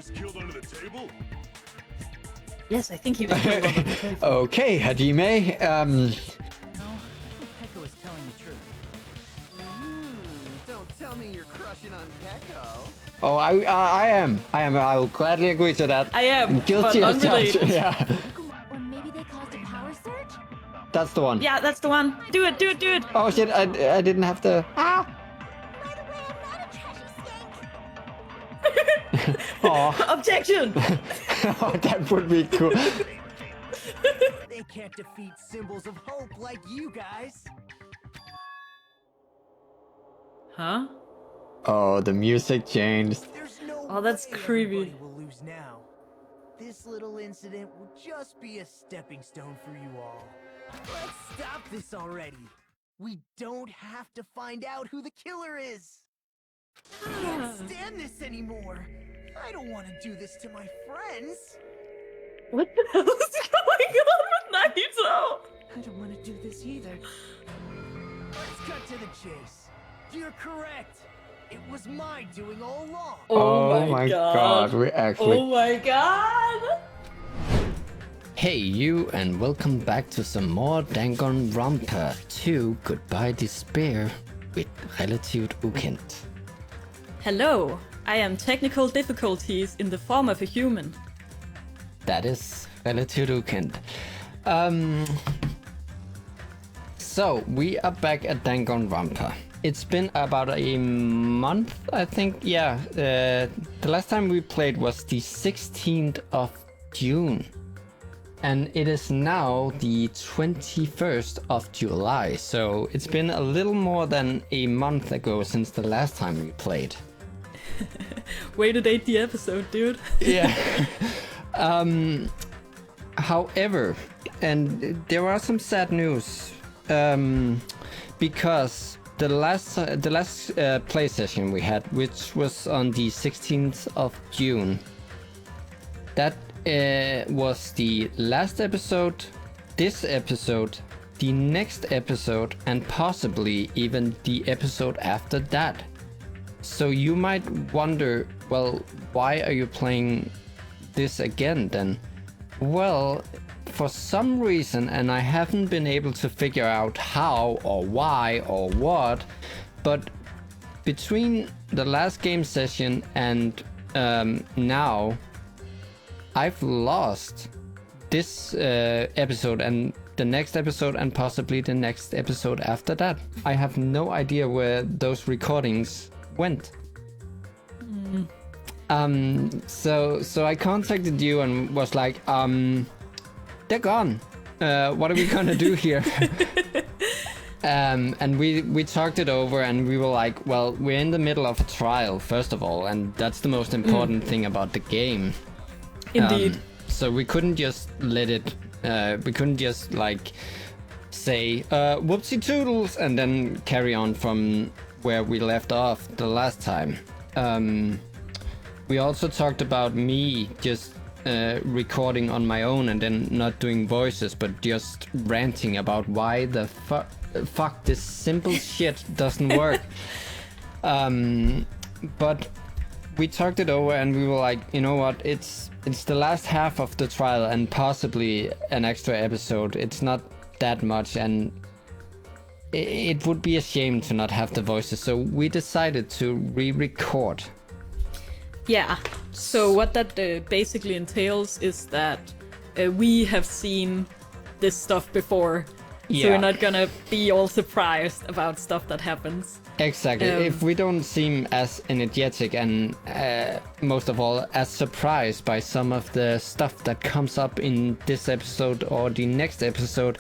just killed under the table? Yes, I think he was killed under the table. Okay, Hajime. No, I think Peko is telling the truth. Don't tell me you're crushing on Peko. Oh, I am. I will gladly agree to that. I am, Guilty but as charged. unrelated. Yeah, Or maybe they caused a power surge? that's the one. Yeah, that's the one. Do it, do it, do it. Oh shit! I didn't have to. Ah. By the way, I'm not a trashy skank. Oh, Objection! oh, that would be cool. They can't defeat symbols of hope like you guys. Huh? Oh, the music changed. There's no Oh, that's way creepy. everybody will lose now. This little incident will just be a stepping stone for you all. Let's stop this already. We don't have to find out who the killer is. I can't stand this anymore. I don't want to do this to my friends. What the hell is going on with Nagito? I don't want to do this either. Let's cut to the chase. You're correct. It was my doing all along. Oh my god, we actually. Oh my god! Hey you, and welcome back to some more Danganronpa 2 Goodbye Despair with RelativtUkendt. Hello, I am technical difficulties in the form of a human. That is RelativtUkendt. So, we are back at Danganronpa. It's been about a month, I think. Yeah, the last time we played was the 16th of June. And it is now the 21st of July, so it's been a little more than a month ago since the last time we played. Way to date the episode, dude. Yeah. However, and there are some sad news, because the last play session we had, which was on the 16th of June, that was the last episode, this episode, the next episode, and possibly even the episode after that. So you might wonder, well, why are you playing this again then? Well, for some reason, and I haven't been able to figure out how or why or what, but between the last game session and now, I've lost this episode and the next episode and possibly the next episode after that. I have no idea where those recordings went. So I contacted you and was like, they're gone. What are we gonna do here? And we talked it over and we were like, well, we're in the middle of a trial, first of all, and that's the most important thing about the game. Indeed. So we couldn't just let it, we couldn't just like say, whoopsie toodles, and then carry on from where we left off the last time. We also talked about me just recording on my own and then not doing voices, but just ranting about why the fuck this simple shit doesn't work. But we talked it over and we were like, you know what, it's the last half of the trial and possibly an extra episode. It's not that much, and it would be a shame to not have the voices, so we decided to re-record. Yeah, so what that basically entails is that we have seen this stuff before, so we're not gonna be all surprised about stuff that happens. Exactly. If we don't seem as energetic and most of all as surprised by some of the stuff that comes up in this episode or the next episode,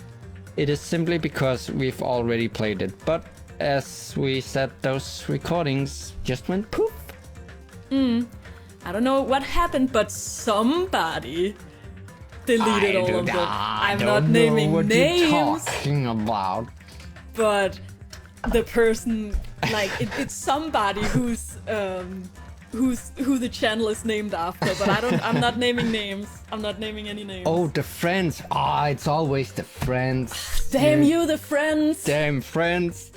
it is simply because we've already played it. But as we said, those recordings just went poof. I don't know what happened, but somebody deleted all of them. I'm not naming what names, you're talking about. but the person, like, it's somebody who the channel is named after. But I'm not naming names. I'm not naming any names. Oh, the friends. It's always the friends. Damn you, the friends. Damn friends.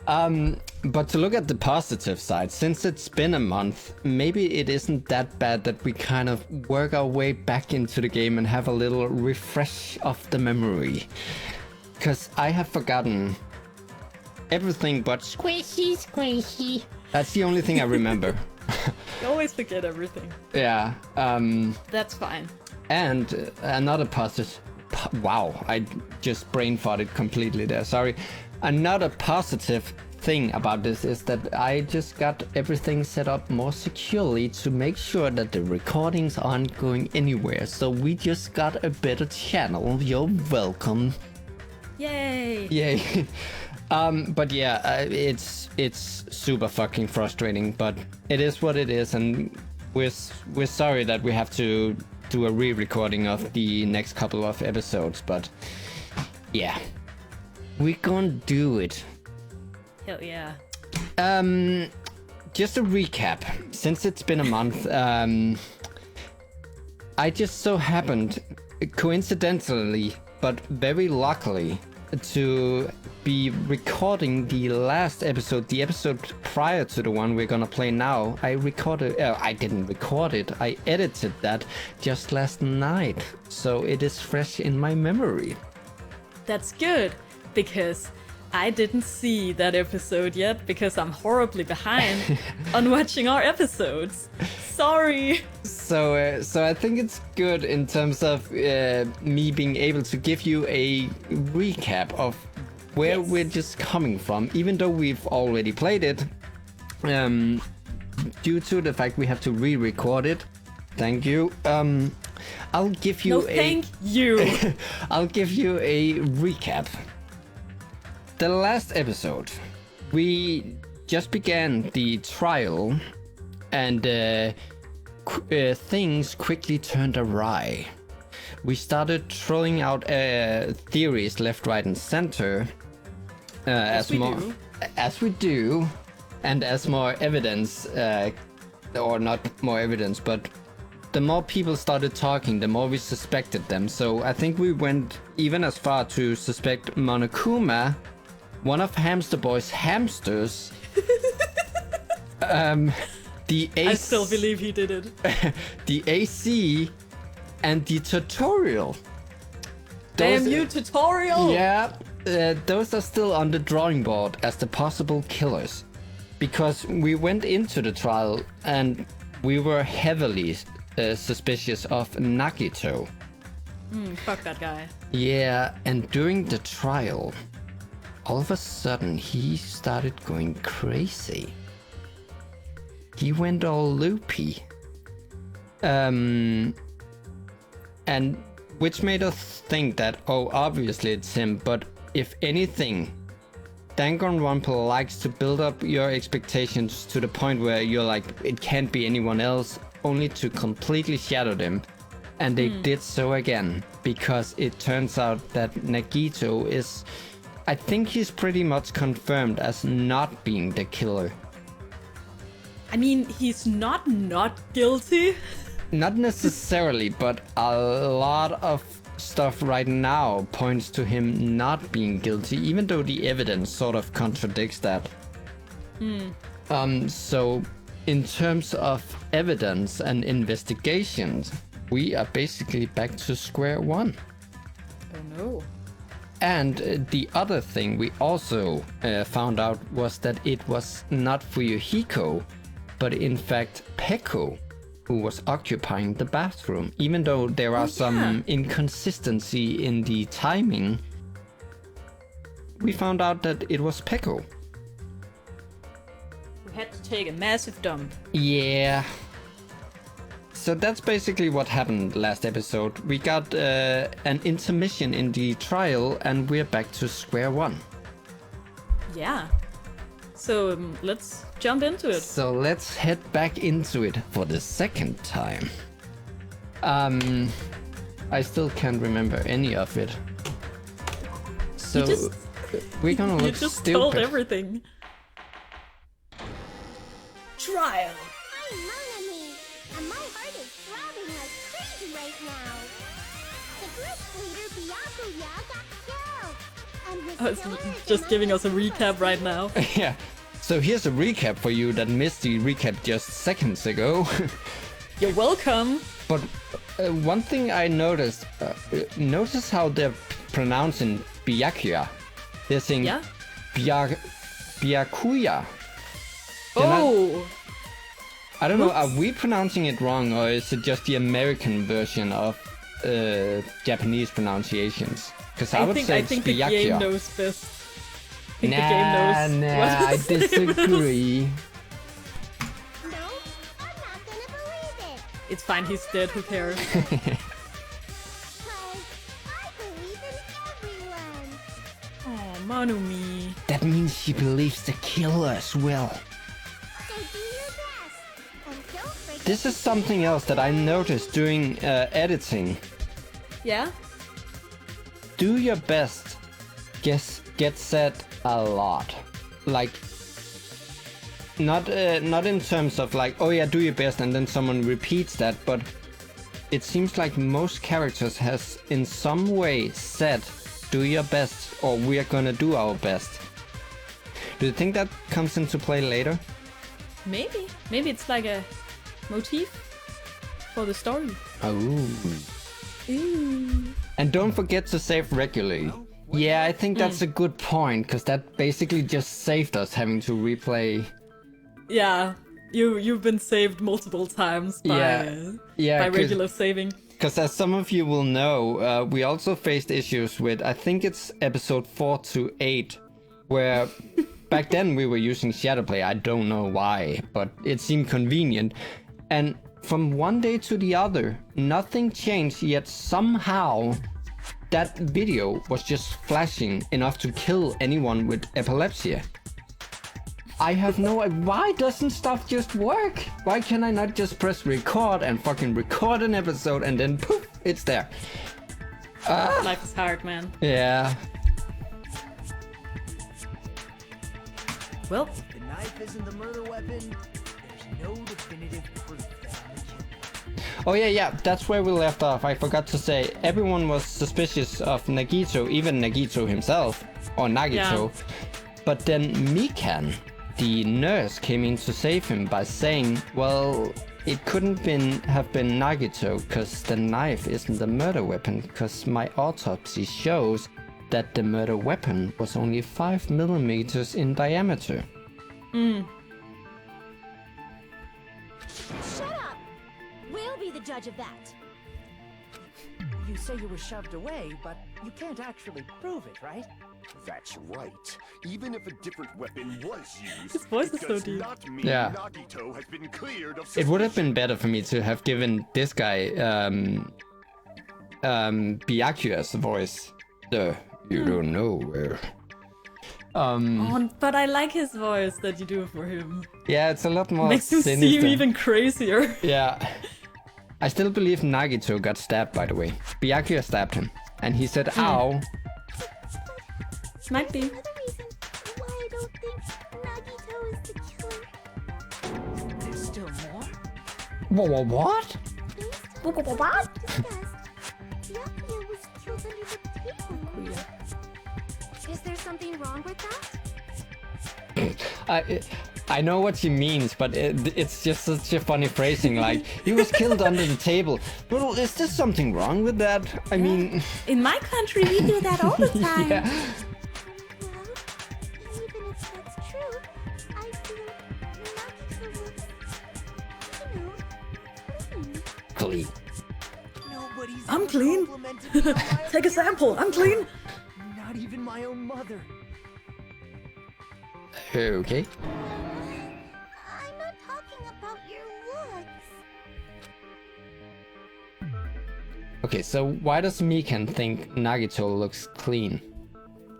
But to look at the positive side, since it's been a month, maybe it isn't that bad that we kind of work our way back into the game and have a little refresh of the memory. Because I have forgotten everything but squishy. That's the only thing I remember. You always forget everything. Yeah. That's fine. And another positive... Wow, I just brain farted completely there. Sorry. Another positive thing about this is that I just got everything set up more securely to make sure that the recordings aren't going anywhere. So we just got a better channel. You're welcome. Yay! Yay. But yeah, it's super fucking frustrating, but it is what it is, and we're sorry that we have to do a re-recording of the next couple of episodes, but yeah, we're gonna do it. Hell yeah. Just a recap, since it's been a month, I just so happened, coincidentally, but very luckily, to be recording the last episode, the episode prior to the one we're gonna play now. I didn't record it, I edited that just last night, so it is fresh in my memory. That's good, because I didn't see that episode yet, because I'm horribly behind on watching our episodes. Sorry! So I think it's good in terms of me being able to give you a recap of where we're just coming from, even though we've already played it. Due to the fact we have to re-record it. Thank you. I'll give you thank you. I'll give you a recap. The last episode, we just began the trial, and things quickly turned awry. We started throwing out theories left, right, and center. As we do, and as more evidence, or not more evidence, but the more people started talking, the more we suspected them. So I think we went even as far to suspect Monokuma, one of Hamster Boy's hamsters. I still believe he did it. The AC and the tutorial. Damn you, tutorial! Yeah, those are still on the drawing board as the possible killers. Because we went into the trial and we were heavily suspicious of Nagito. Fuck that guy. Yeah, and during the trial, all of a sudden he started going crazy. He went all loopy. And which made us think that, oh, obviously it's him, but if anything, Danganronpa likes to build up your expectations to the point where you're like, it can't be anyone else, only to completely shadow them. And they did so again, because it turns out that Nagito is, I think he's pretty much confirmed as not being the killer. I mean, he's not guilty. Not necessarily, but a lot of stuff right now points to him not being guilty, even though the evidence sort of contradicts that. So in terms of evidence and investigations, we are basically back to square one. Oh no. And the other thing we also found out was that it was not Fuyuhiko, but in fact Peko, who was occupying the bathroom. Even though there are some inconsistency in the timing, we found out that it was Peko. We had to take a massive dump. Yeah. So that's basically what happened last episode. We got an intermission in the trial and we're back to square one. Yeah. So let's jump into it. So let's head back into it for the second time. I still can't remember any of it. So we're gonna look You just stupid. told everything. Trial. I'm Monami, and my heart is throbbing like crazy right now. The group leader Byakuya got killed, and Oh, it's just giving us a recap right now. Yeah. So here's a recap for you that missed the recap just seconds ago. You're welcome. But one thing I noticed, notice how they're pronouncing Byakuya. They're saying Byakuya. Oh! I don't know, are we pronouncing it wrong, or is it just the American version of Japanese pronunciations? Because I would say it's the game Byakuya. knows best. I think Nah, the game knows what I to say with this. disagree. No, I'm not gonna believe it. It's fine, he's dead, who cares? Cause I believe in everyone. Oh, Manumi. That means she believes the killer as well. So do your best. And don't forget This is something else that I noticed during editing. Yeah? Do your best get said a lot. Like, not in terms of like, oh yeah, do your best, and then someone repeats that, but it seems like most characters has in some way said, do your best, or we are gonna do our best. Do you think that comes into play later? Maybe. Maybe it's like a motif for the story. Oh. Ooh. And don't forget to save regularly. Yeah, I think that's a good point, because that basically just saved us having to replay. Yeah. You've been saved multiple times by regular saving. Because as some of you will know, we also faced issues with, I think it's episode 4 to 8, where back then we were using Shadowplay. I don't know why, but it seemed convenient. And from one day to the other, nothing changed, yet somehow that video was just flashing enough to kill anyone with epilepsy. I have no idea. Why doesn't stuff just work? Why can I not just press record and fucking record an episode and then poof, it's there? Life is hard, man. Yeah. Well, The knife isn't the murder weapon. There's no definitive proof that I'm the killer. Oh yeah, that's where we left off. I forgot to say, everyone was suspicious of Nagito, even Nagito himself, or Nagito. Yeah. But then Mikan, the nurse, came in to save him by saying, well, it couldn't have been Nagito, because the knife isn't the murder weapon, because my autopsy shows that the murder weapon was only 5 millimeters in diameter. Shut up! We'll be the judge of that. You say you were shoved away, but you can't actually prove it, right? That's right. Even if a different weapon was used, His voice it is so does deep. not mean Yeah. Nagito has been cleared of It would have suspicion. been better for me to have given this guy Byakuya's voice. You don't know where. oh, but I like his voice that you do for him. Yeah, it's a lot more Makes him sinister. seem even crazier. Yeah. I still believe Nagito got stabbed, by the way. Byakuya stabbed him. And he said, ow. Might be. Another reason why I don't think Nagito is the killer. There's still more? What? Based on what we discussed, Byakuya was killed under the table. Is there something wrong with that? I know what she means, but it's just such a funny phrasing. Like, he was killed under the table. Well, is there something wrong with that? I mean... In my country, we do that all the time. Yeah. Well, even if that's true, I feel Nagito was, clean. Clean. Nobody's I'm ever clean. complimented me on my Take a sample. I'm clean. Not even my own mother. Okay. I'm not talking about your looks. Okay, so why does Mikan think Nagito looks clean?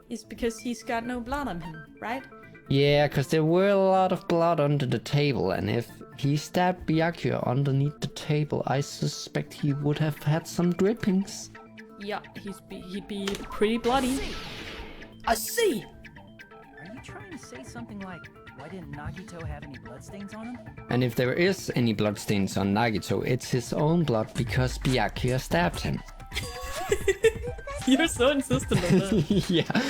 It's because he's got no blood on him, right? Yeah, because there were a lot of blood under the table, and if he stabbed Byakuya underneath the table, I suspect he would have had some drippings. Yeah, he'd be pretty bloody. I see. Are you trying to say something like, why didn't Nagito have any bloodstains on him? And if there is any bloodstains on Nagito, it's his own blood because Byakuya stabbed him. You're so insistent on that. Yeah.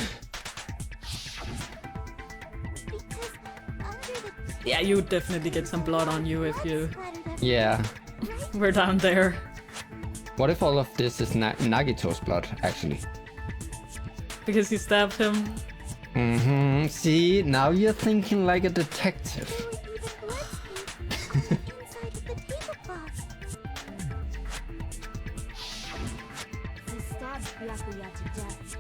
you would definitely get some blood on you if you Yeah. were down there. What if all of this is Nagito's blood, actually? Because he stabbed him. Mm-hmm. See, now you're thinking like a detective. Inside of the tablecloth. He stabbed Byakuya to death.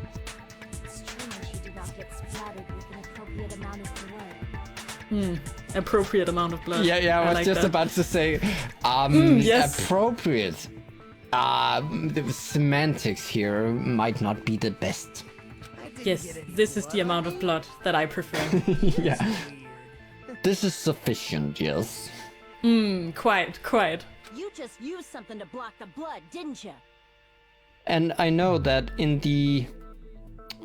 It's strange she did not get splattered with an appropriate amount of blood. Appropriate amount of blood. Yeah, I was like just that. about to say, yes. appropriate. The semantics here might not be the best. Yes, this is the amount of blood that I prefer. Yeah. This is sufficient, yes. Quite. You just used something to block the blood, didn't you? And I know that in the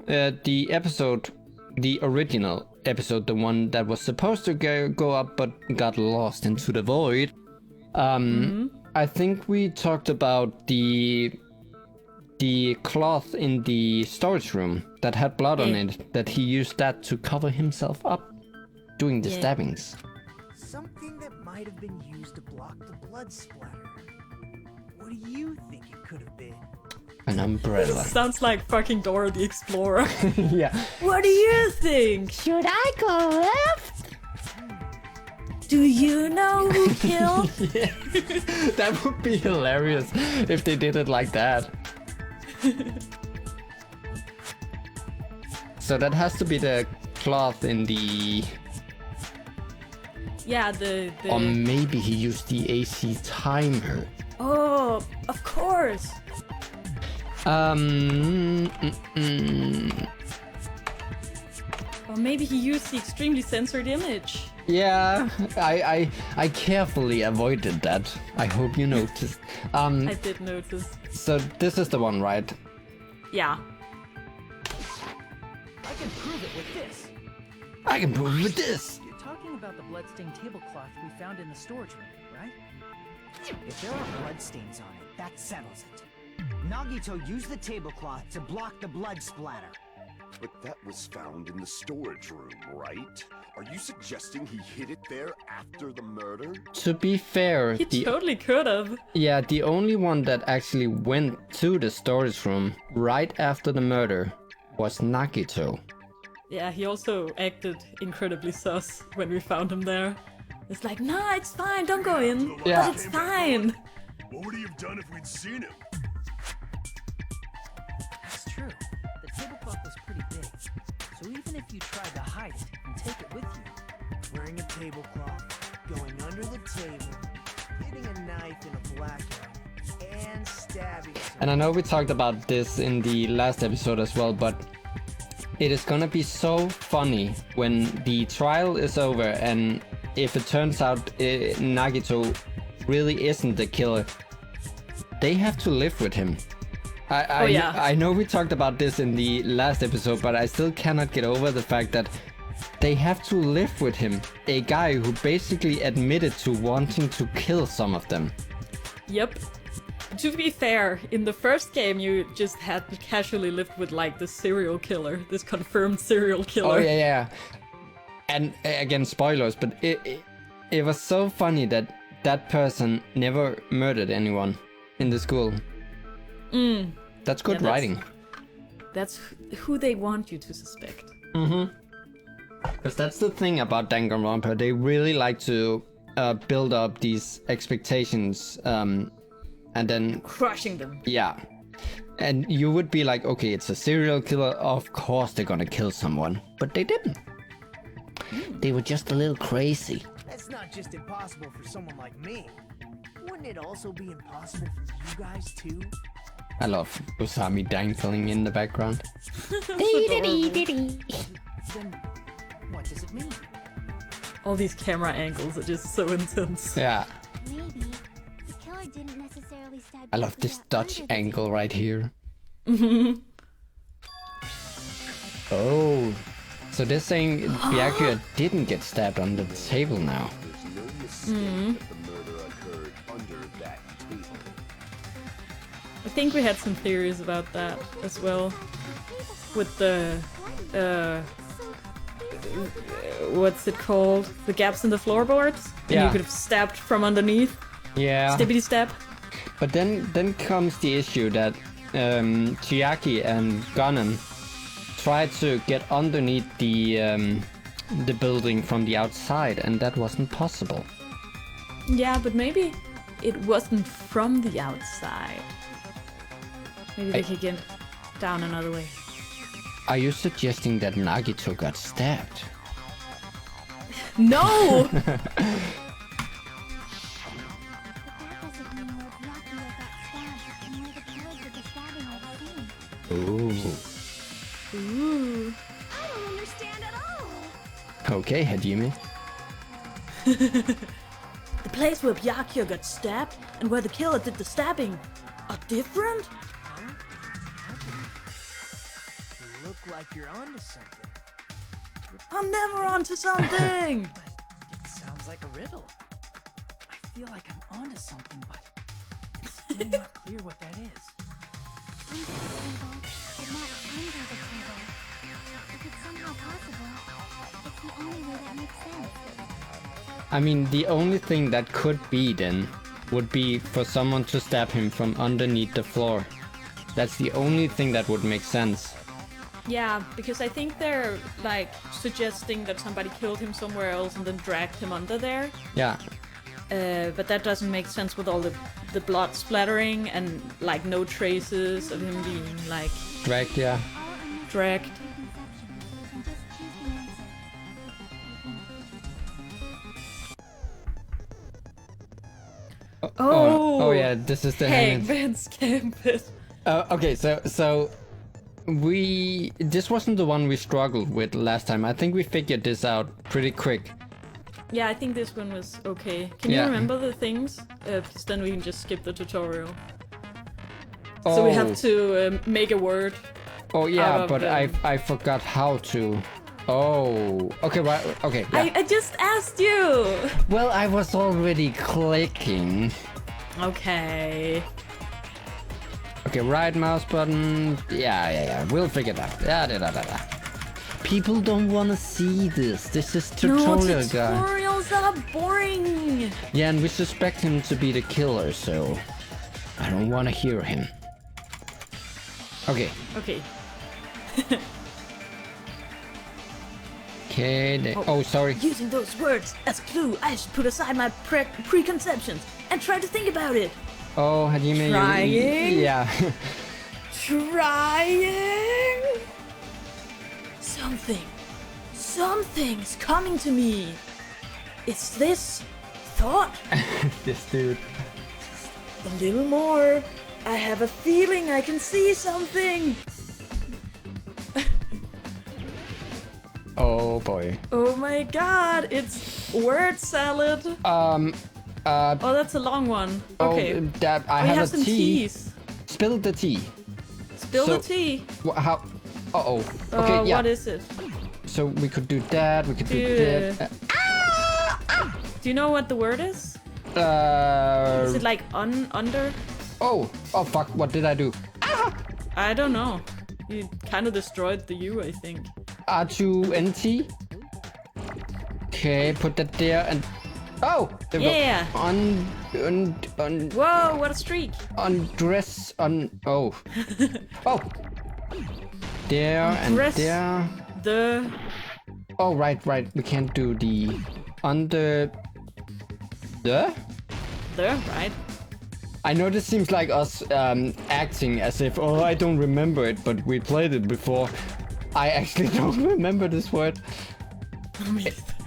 episode, the original episode, the one that was supposed to go up but got lost into the void, I think we talked about the cloth in the storage room that had blood on it, that he used that to cover himself up doing the stabbings. Something that might have been used to block the blood splatter. What do you think it could have been? An umbrella. Sounds like fucking Dora the Explorer. Yeah. What do you think? Should I go left? Do you know who killed? That would be hilarious if they did it like that. So that has to be the cloth in the... Yeah, the... Or maybe he used the AC timer. Oh, of course. Or maybe he used the extremely censored image. Yeah, I carefully avoided that. I hope you noticed. I did notice. So this is the one, right? Yeah. I can prove it with this. I can prove with this. You're talking about the bloodstained tablecloth we found in the storage room, right? If there are bloodstains on it, that settles it. Nagito used the tablecloth to block the blood splatter. But that was found in the storage room, right? Are you suggesting he hid it there after the murder? To be fair, He totally could have. yeah, the only one that actually went to the storage room right after the murder was Nagito. Yeah, he also acted incredibly sus when we found him there. It's like, nah, it's fine, don't go in. Yeah. But it's fine. What would he have done if we'd seen him? That's true. The tablecloth was pretty big. So even if you tried to hide it and take it with you, Wearing a tablecloth, going under the table, hitting a knife in a blackout, and stabbing And I know we talked about this in the last episode as well, but it is gonna be so funny when the trial is over and if it turns out Nagito really isn't the killer, they have to live with him. I know we talked about this in the last episode, but I still cannot get over the fact that they have to live with him, a guy who basically admitted to wanting to kill some of them. Yep. To be fair, in the first game you just had casually lived with like the serial killer, this confirmed serial killer. Oh yeah. And again, spoilers, but it was so funny that that person never murdered anyone in the school. That's good writing. That's who they want you to suspect. Because that's the thing about Danganronpa. They really like to build up these expectations and then... Crushing them. Yeah. And you would be like, okay, it's a serial killer. Of course they're gonna kill someone. But they didn't. They were just a little crazy. That's not just impossible for someone like me. Wouldn't it also be impossible for you guys too? I love Usami dangling in the background. then what does it mean? All these camera angles are just so intense. Yeah. Maybe the killer didn't necessarily stab I love this Dutch angle right here. Oh. So they're saying Byakuya didn't get stabbed under the table now. There's no mistake that the murder occurred under that table. I think we had some theories about that as well. With the what's it called? The gaps in the floorboards? And Yeah. you could have stabbed from underneath. Yeah. Stibbity stab. But then comes the issue that Chiaki and Gunnan tried to get underneath the building from the outside, and that wasn't possible. Yeah, but maybe it wasn't from the outside. Maybe they could get down another way. Are you suggesting that Nagito got stabbed? No! But that doesn't mean where Byakuya got stabbed and where the killer did the stabbing was seen. Ooh. Ooh. I don't understand at all. Okay, Hajime. The place where Byakuya got stabbed and where the killer did the stabbing are different? You look like you're onto something. I'm never onto something! It sounds like a riddle. I feel like I'm onto something, but it's still not clear what that is. Under the table, but not under the table. If it's somehow possible, it's the only way that makes sense. I mean, the only thing that could be then would be for someone to stab him from underneath the floor. That's the only thing that would make sense. Yeah, because I think they're like suggesting that somebody killed him somewhere else and then dragged him under there. Yeah. But that doesn't make sense with all the blood splattering and like no traces of him being like Dragged, yeah. dragged. Oh yeah, this is the hanging. Hangman's Gambit. Okay, so this wasn't the one we struggled with last time. I think we figured this out pretty quick. Yeah, I think this one was okay. Can Yeah. you remember the things? Because then we can just skip the tutorial. So we have to make a word. Oh out yeah, of, but I forgot how to. Oh, okay, right, okay. Yeah. I just asked you! Well, I was already clicking. Okay. Okay, right mouse button. Yeah. We'll figure it out. Yeah. People don't want to see this. This is tutorial guy. Tutorials are boring! Yeah, and we suspect him to be the killer, so I don't want to hear him. Okay. Okay. Okay. Oh, sorry. Using those words as clue, I should put aside my preconceptions and try to think about it. Oh, Hajime. Trying? Yeah. Trying? Something's coming to me. It's this thought. This dude. A little more. I have a feeling I can see something. Oh boy. Oh my god, it's word salad. Oh, that's a long one. Okay. Oh, that I We have have a some tea. teas. Spill the tea. Spill So- the tea. How? Uh-oh. Okay, yeah. What is it? So we could do that. We could do Yeah. that. Do you know what the word is? Is it like under? Oh fuck! What did I do? I don't know. You kind of destroyed the U, I think. R2NT. Okay, put that there and. Oh, there we Yeah. go. Whoa, what a streak! Undress on. Oh. Oh. There Undress. and there. The Oh right. We can't do the under. The. right? I know this seems like us acting as if, oh, I don't remember it, but we played it before. I actually don't remember this word.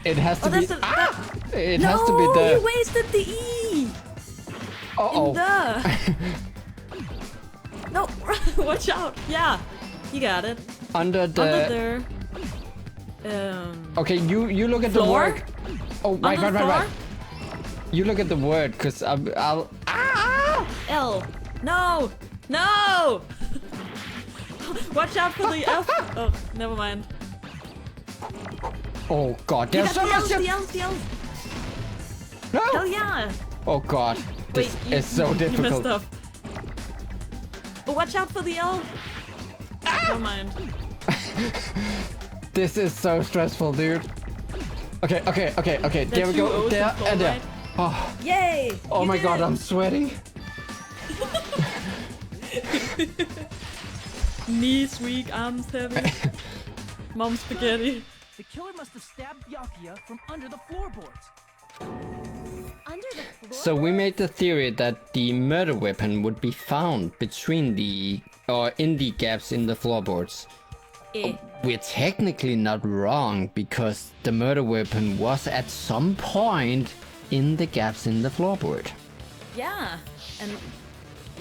It has to be. that's It no, has to be the. you wasted the E. Uh-oh. The. No, watch out! Yeah, you got it. Under the. Under there. Okay, you look at the Floor? word. Oh, right. Under the floor? You look at the word, cause I'll. L. No! No! Watch out for the F. Oh, never mind. Oh God, there's so much. The L's. No. Hell yeah! Oh God, this Wait, is so You difficult. messed up. But watch out for the L. Never mind. This is so stressful, dude. Okay. There we go. There and there. Right? Oh, Yay! oh you my did god, it. I'm sweating. Knees weak, arms heavy. Mom spaghetti. The killer must have stabbed Byakuya from under the floorboards. Under the floor? So we made the theory that the murder weapon would be found between in the gaps in the floorboards. Eh. We're technically not wrong because the murder weapon was at some point in the gaps in the floorboard. Yeah, and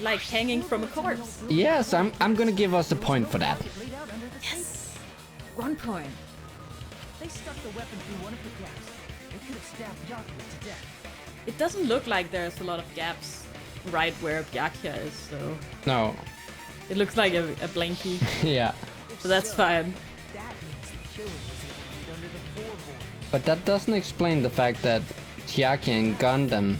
like hanging from a corpse. Yes, I'm gonna give us a point for that. Laid out under the Yes! 1 point. They stuck the weapon through one of the gaps. They could have stabbed Byakuya to death. It doesn't look like there's a lot of gaps right where Byakuya is, so No, it looks like a blankie, yeah. so that's fine. That means the killer was able to get under the floorboards. But that doesn't explain the fact that Chiaki and Gundam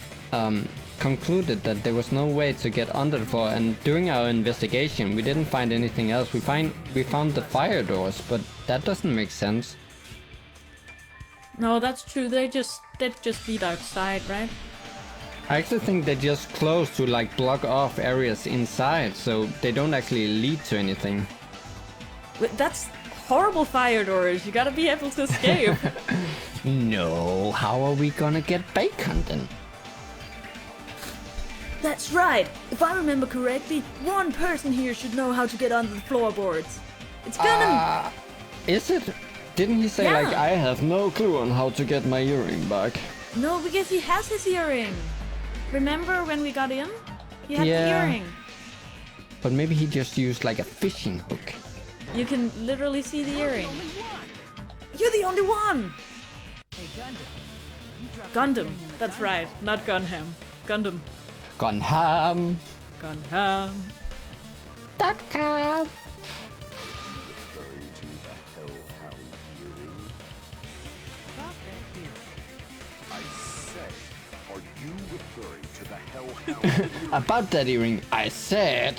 concluded that there was no way to get under the floor, and during our investigation we didn't find anything else. We found the fire doors, but that doesn't make sense. No, that's true. They just lead outside, right? I actually think they just close to like block off areas inside, so they don't actually lead to anything. That's horrible fire doors. You gotta be able to escape. No, how are we gonna get bacon then? That's right. If I remember correctly, one person here should know how to get under the floorboards. It's Gundam. Is it? Didn't he say Yeah. like, I have no clue on how to get my earring back? No, because he has his earring. Remember when we got in? He had the Yeah. earring. But maybe he just used like a fishing hook. You can literally see the earring. You're the only one! Hey, Gundam. You dropped Gundam. That's right. Not Gunham. Gundam. Gunham. Gunham. .com. Referring to the hellhound earring? Stop that here. I said, are you referring to the hellhound earring? About that earring, I said,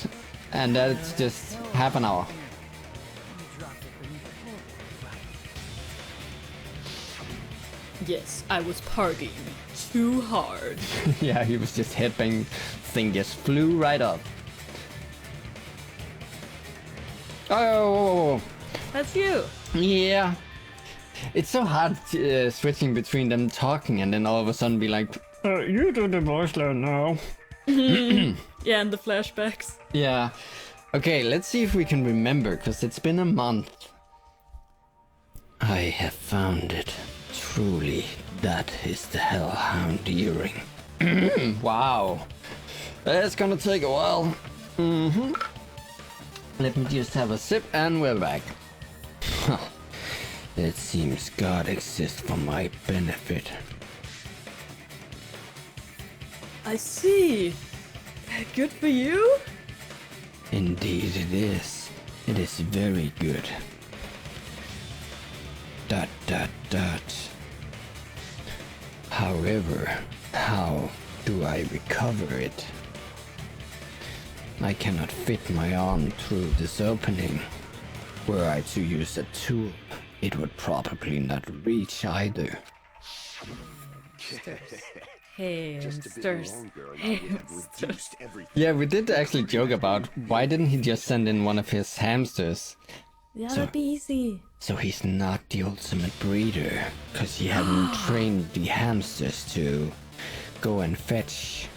and that's just half an hour. You dropped it beneath the floorboard, right? Yes, I was partying too hard. Yeah, he was just headbang. Thing just flew right up. Oh, That's you. yeah. It's so hard switching between them talking and then all of a sudden be like, you do the voice line now. Yeah, and the flashbacks. Yeah. Okay, let's see if we can remember, because it's been a month. I have found it. Truly, that is the hellhound earring. Wow. It's gonna take a while. Let me just have a sip and we're back. It seems God exists for my benefit. I see. Good for you? Indeed it is. It is very good. ... However, how do I recover it? I cannot fit my arm through this opening. Were I to use a tool, it would probably not reach either. Just a bit Hamsters. longer and I would have reduced everything. Yeah, we did actually joke about why didn't he just send in one of his hamsters? Yeah, that'd be easy. So he's not the ultimate breeder, because he hadn't trained the hamsters to go and fetch.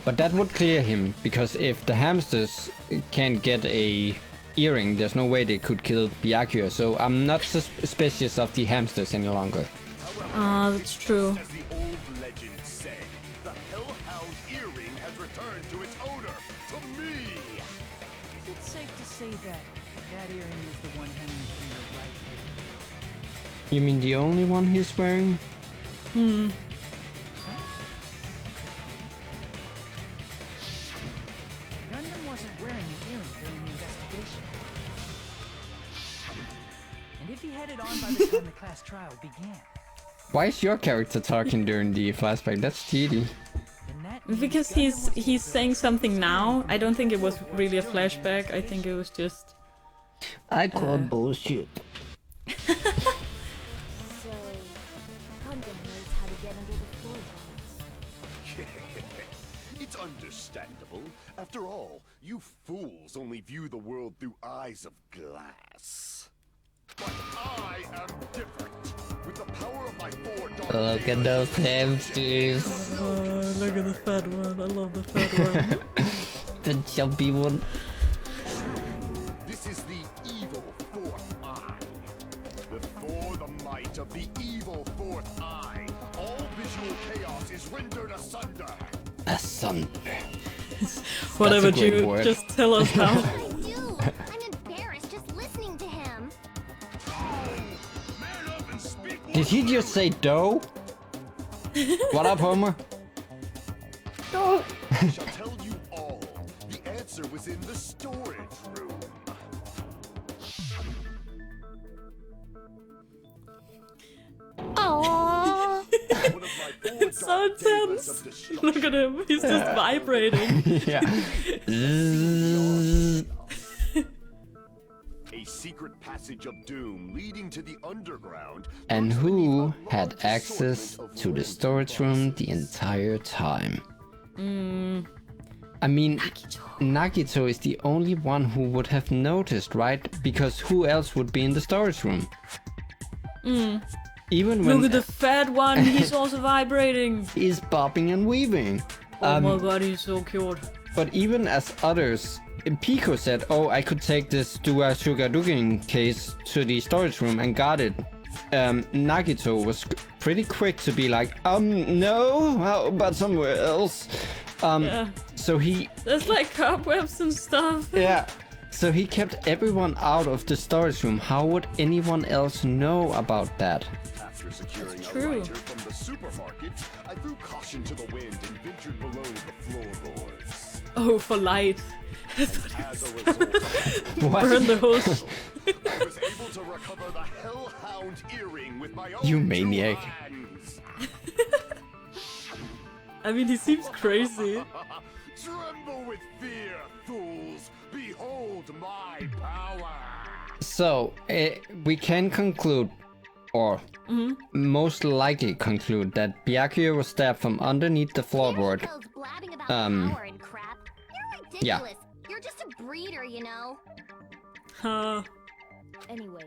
But that would clear him, because if the hamsters can't get a earring, there's no way they could kill Byakuya, so I'm not suspicious of the hamsters any longer. Ah, that's true. As the old legend said, the hellhound earring has returned to its owner, to me! Is it safe to say that that earring is the one hanging from your right ear? You mean the only one he's wearing? Gundam wasn't wearing the earring during the investigation. And if he had it on by the time the class trial began, Why is your character talking during the flashback? That's cheaty. then that means Because Gundam he's saying something now. I don't think it was really a flashback. I think it was just... I call bullshit. So, understandable. After all, you fools only view the world through eyes of glass. But I am different. With the power of my 4 dark Look at those hamsters. Oh, look at the fat one. I love the fat one. The jumpy one. This is the evil 4th eye. Before the might of the evil 4th eye, all visual chaos is rendered asunder. Asunder. Whatever, That's a great Jude. word. Just tell us how. Dude, I'm embarrassed just listening to him. Man up and speak. Did he just say dough? What up, Homer? No. I shall tell you all. The answer was in the storage room. Aww. One of my 4 It's so dark demons intense. of destruction. Look at him. He's just vibrating. Yeah. A secret passage of doom leading to the underground. And lurks who beneath a had large access assortment of to the ruined storage room the boxes. entire time? I mean, Nagito is the only one who would have noticed, right? Because who else would be in the storage room? Even when Look at the fat one. He's also vibrating. he's bobbing and weaving. Oh my god, he's so cute. But even as others, Pico said, oh, I could take this Dua Sugadukin case to the storage room and got it. Nagito was pretty quick to be like, no, how about somewhere else? Yeah. So he, There's like cobwebs and stuff. yeah, so he kept everyone out of the storage room. How would anyone else know about that? After securing a true. lighter from the supermarket, I threw caution to the wind and ventured below the floorboards. Oh, for light. As a result, What? Burn the hose. I was able to recover the Hellhound earring with my own You 2 maniac. hands. I mean, he seems crazy. Tremble with fear, fools! Behold my power! So, we can conclude, or most likely conclude, that Byakuya was stabbed from underneath the floorboard. Those blabbing about Um, power and crap. You're yeah. ridiculous. You're just a breeder, you know. Huh. Anyway,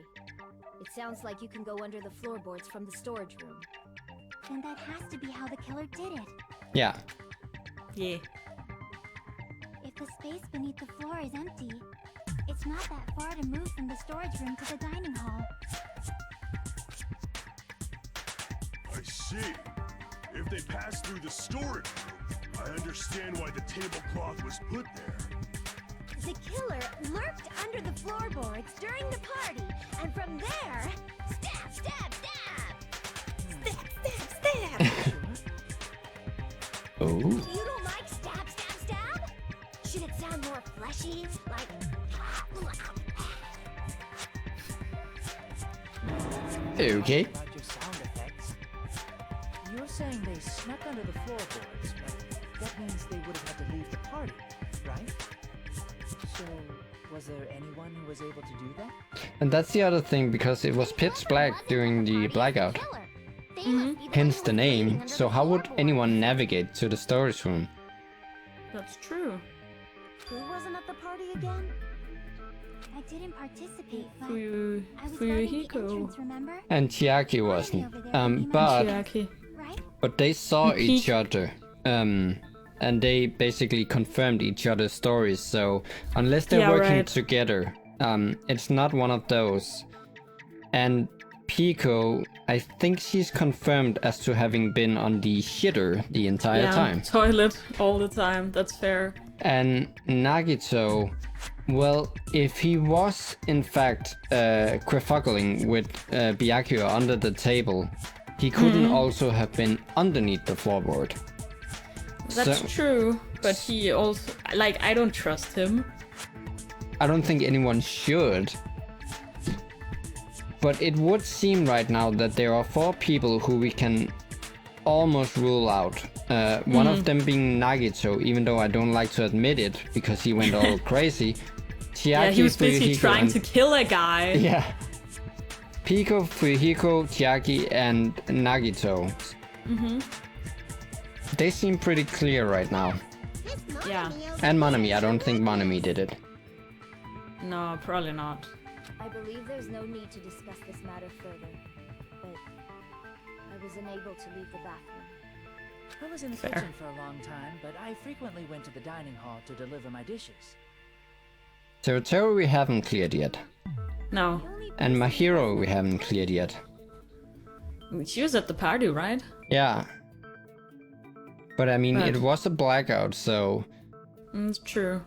it sounds like you can go under the floorboards from the storage room. And that has to be how the killer did it. Yeah. Yeah. If the space beneath the floor is empty, it's not that far to move from the storage room to the dining hall. I see. If they passed through the storage room, I understand why the tablecloth was put there. The killer lurked under the floorboards during the party, and from there, stab, stab, stab! Stab, stab, stab! Oh. You don't like stab, stab, stab? Should it sound more fleshy, like... Okay. About your sound effects. You're saying they snuck under the floorboards, but that means they would have had to leave the party, right? So, was there anyone who was able to do that? And that's the other thing, because it was pitch black during the blackout. Hence the name. So how would anyone navigate to the storage room? That's true. Who wasn't at the party again? I didn't participate, but Fuyu, I was guarding the Fuyuhiko. entrance, remember? And Chiaki wasn't. And But Chiaki. Right? they saw And each Peak. other. And they basically confirmed each other's stories. So unless they're Yeah, working right. together, it's not one of those. And Pico, I think she's confirmed as to having been on the shitter the entire Yeah, time. toilet all the time. That's fair. And Nagito, well, if he was in fact quefuggling with Byakuya under the table, he couldn't also have been underneath the floorboard. That's So- true. But he also, like, I don't trust him. I don't think anyone should. But it would seem right now that there are 4 people who we can almost rule out. One of them being Nagito, even though I don't like to admit it because he went all crazy. Chiaki, Yeah, he was busy Fuyuhiko, trying and- to kill a guy. Yeah. Pico, Fuyuhiko, Chiaki, and Nagito. They seem pretty clear right now. Yeah. And Monami. I don't think Monami did it. No, probably not. I believe there's no need to discuss this matter further, but I was unable to leave the bathroom. I was in the Fair. kitchen for a long time, but I frequently went to the dining hall to deliver my dishes. Territory we haven't cleared yet. No. And my hero we haven't cleared yet. She was at the party, right? Yeah. But I mean, But- it was a blackout, so... It's true.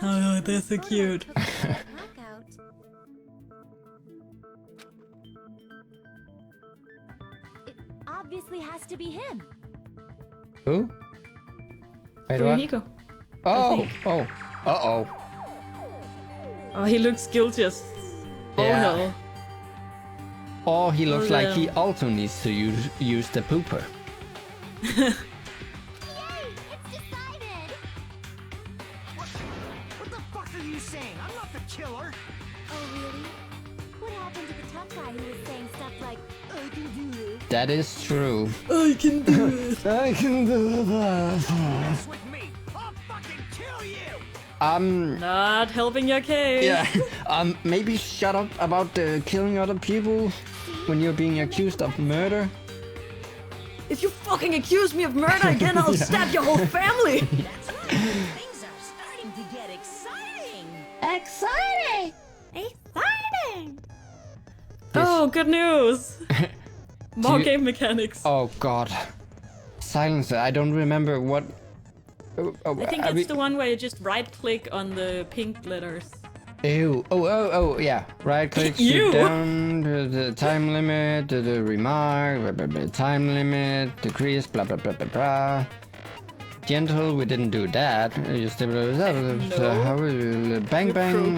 Oh, they're so cute. Blackout. It obviously has to be him. Who? Wait, what? Fuyuhiko. Oh! Oh! Uh-oh. Oh, he looks guilty as all Yeah. hell. Or he looks Well, like he also needs to use the pooper. Yay! It's decided! What the fuck are you saying? I'm not the killer! Oh, really? What happened to the tough guy who was saying stuff like, I can do this? That is true. I can do it. I can do that. Mess with me! I'll fucking kill you! Not helping your case. Yeah. Maybe shut up about killing other people when you're being accused of murder. If you fucking accuse me of murder again, I'll stab your whole family. That's right. Things are starting to get exciting. Exciting! Oh, good news. More you- game mechanics. Oh god. Silencer, I don't remember what... I think it's the one where you just right-click on the pink letters. Ew. Oh, yeah. Right click, Ew. shoot down, the time limit, the remark, blah, blah, blah, time limit, decrease, blah, blah, blah, blah, blah. Gentle, we didn't do that. Just bang bang,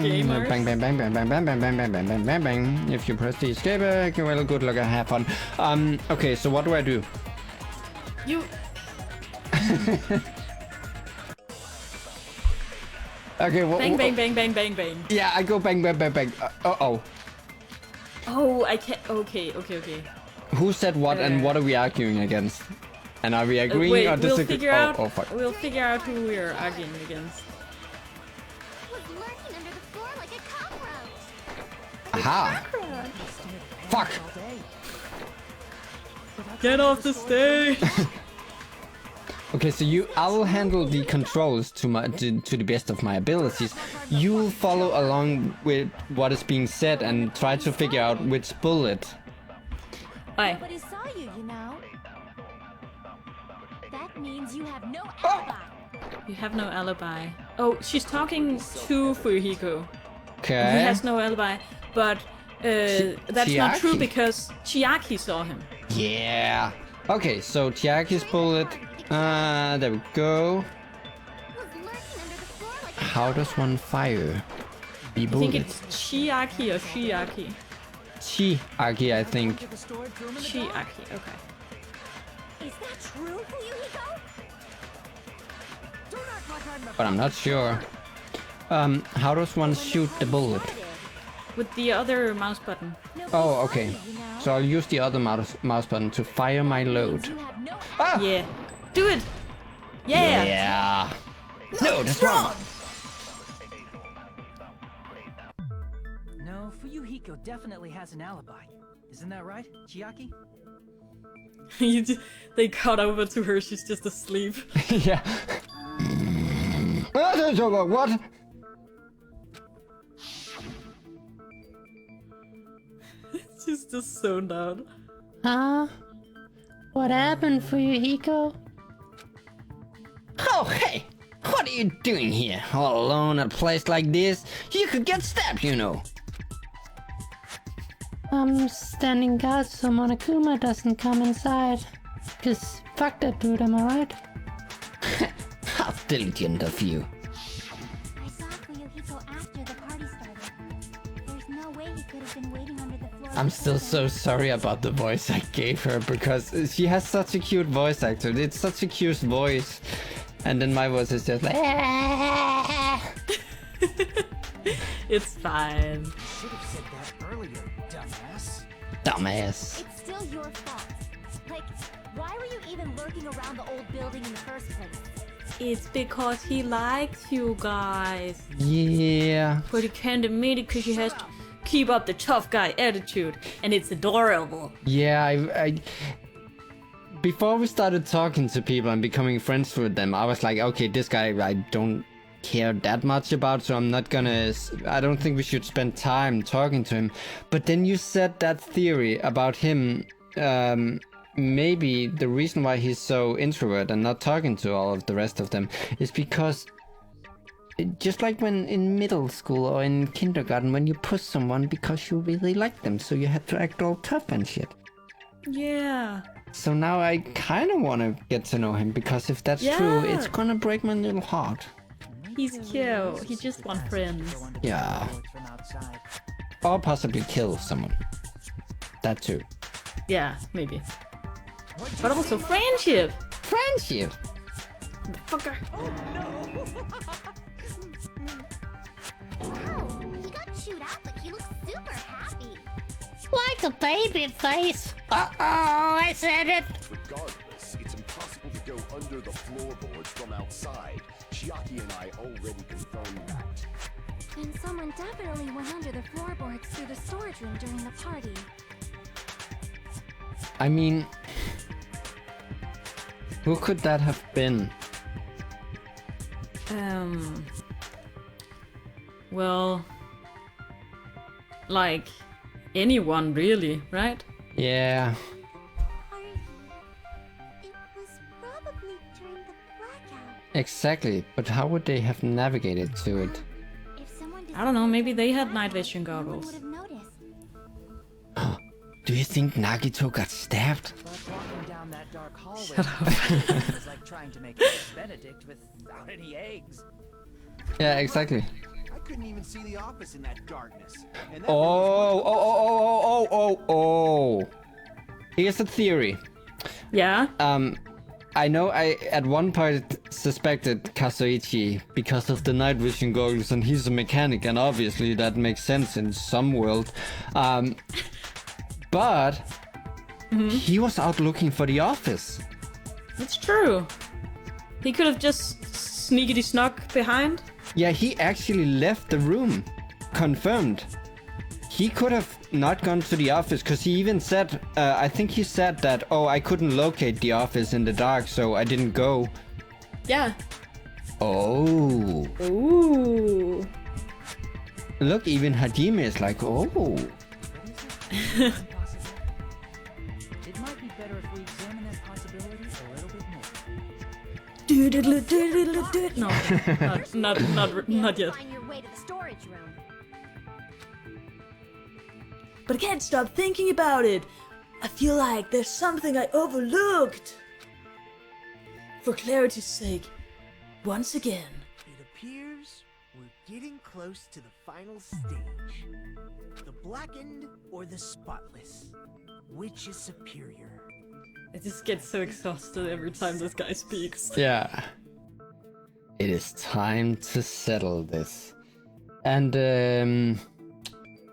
gamers. bang bang bang bang bang bang bang bang bang bang bang bang bang. If you press the escape, well, good luck and have fun. Okay, so what do I do? You... Okay, what? Bang, bang, bang, bang, bang, bang. Yeah, I go bang bang bang bang. Oh. Oh, I can't... Okay. Who said what and what are we arguing against? And are we agreeing Wait, or we'll disagreeing? figure out... Oh, fuck. We'll figure out who we're arguing against. Was lurking under the floor like a cockroach. Aha! Fuck! Get off the stage! Okay, so I will handle the controls to the best of my abilities. You'll follow along with what is being said and try to figure out which bullet. Aye. Nobody saw you, you know. That means you have no alibi. You have no alibi. Oh, she's talking to Fuyuhiko. Okay. He has no alibi, but that's not true Chiaki. because Chiaki saw him. Yeah. Okay, so Chiaki's bullet. There we go. Was lurking under the floor like a How does one fire the I think bullet? it's Chiaki or Shiaki. Chiaki, I think. To the storage room in the dark? Chiaki, okay. Is that true, Fuyuhiko? Don't act like I'm the But I'm not sure. How does one shoot the bullet? With the other mouse button. Oh, okay. So I'll use the other mouse button to fire my load. You have no Ah! Yeah. Do it! Yeah! Yeah. No, that's wrong. No, Fuyuhiko definitely has an alibi. Isn't that right, Chiaki? They cut over to her, she's just asleep. Yeah. What? She's just zoned out. Huh? What happened for you, Hiko? Oh, hey! What are you doing here? All alone at a place like this? You could get stabbed, you know. I'm standing guard so Monokuma doesn't come inside. Cause fuck that dude, am I right? How diligent of you. I saw Fuyuhiko after the party started. There's no way he could have been waiting under the floor. I'm still so sorry about the voice I gave her because she has such a cute voice actor. It's such a cute voice. And then my voice is just like... It's fine. should have said that earlier, dumbass. Dumbass. It's still your fault. Like, why were you even lurking around the old building in the first place? It's because he likes you guys. Yeah. But he can't admit it because he has to keep up the tough guy attitude. And it's adorable. Yeah, I before we started talking to people and becoming friends with them, I was like, okay, this guy I don't care that much about, so I don't think we should spend time talking to him. But then you said that theory about him, maybe the reason why he's so introvert and not talking to all of the rest of them is because just like when in middle school or in kindergarten, when you push someone because you really like them, so you had to act all tough and shit. Yeah. So now I kind of want to get to know him, because if that's true, it's gonna break my little heart. He's cute. He just wants friends. Yeah. Or possibly kill someone. That too. Yeah, maybe. But also friendship. Friendship. Fucker. Wow, he got chewed out, but he looks super happy. Like a baby face. Uh-oh, I said it. Regardless, it's impossible to go under the floorboards from outside. Chiaki and I already confirmed that. And someone definitely went under the floorboards through the storage room during the party. I mean, who could that have been? Well, like anyone really, right? Yeah. Party. It was probably during the blackout. Exactly, but how would they have navigated to it? If someone I don't know, maybe they had night vision no one goggles. would have noticed. Do you think Nagito got stabbed? But walking down that dark hallway was like trying to make eggs Benedict without any eggs. Yeah, exactly. I couldn't even see the office in that darkness. And that Oh. Here's a theory. Yeah? I know I at one point suspected Kazuichi because of the night vision goggles, and he's a mechanic, and obviously that makes sense in some world. But he was out looking for the office. It's true. He could have just sneakity snuck behind. Yeah, he actually left the room. Confirmed. He could have not gone to the office, because he even said, I think he said that, oh, I couldn't locate the office in the dark, so I didn't go. Yeah. Oh. Ooh. Look, even Hajime is like, oh. It might be better if we examine that possibility a little bit more. No, not yet. Find your way to the storage room. But I can't stop thinking about it. I feel like there's something I overlooked. For clarity's sake, once again. It appears we're getting close to the final stage. The blackened or the spotless? Which is superior? I just get so exhausted every time this guy speaks. Yeah. It is time to settle this. And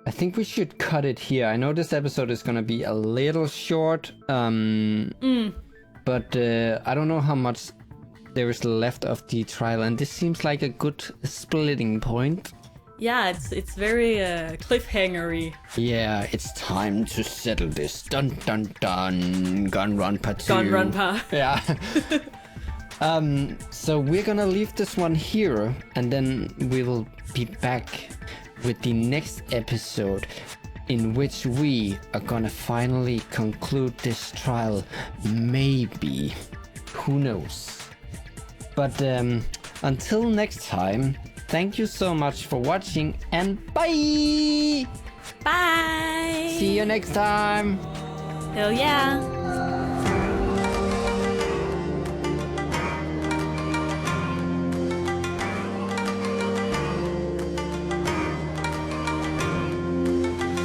I think we should cut it here. I know this episode is gonna be a little short. But I don't know how much there is left of the trial, and this seems like a good splitting point. Yeah, it's very cliffhangery. Yeah, it's time to settle this. Dun dun dun. Danganronpa 2. Danganronpa. Yeah. So we're gonna leave this one here, and then we will be back with the next episode, in which we are gonna finally conclude this trial. Maybe. Who knows? But until next time, thank you so much for watching, and bye! Bye! See you next time! Hell yeah!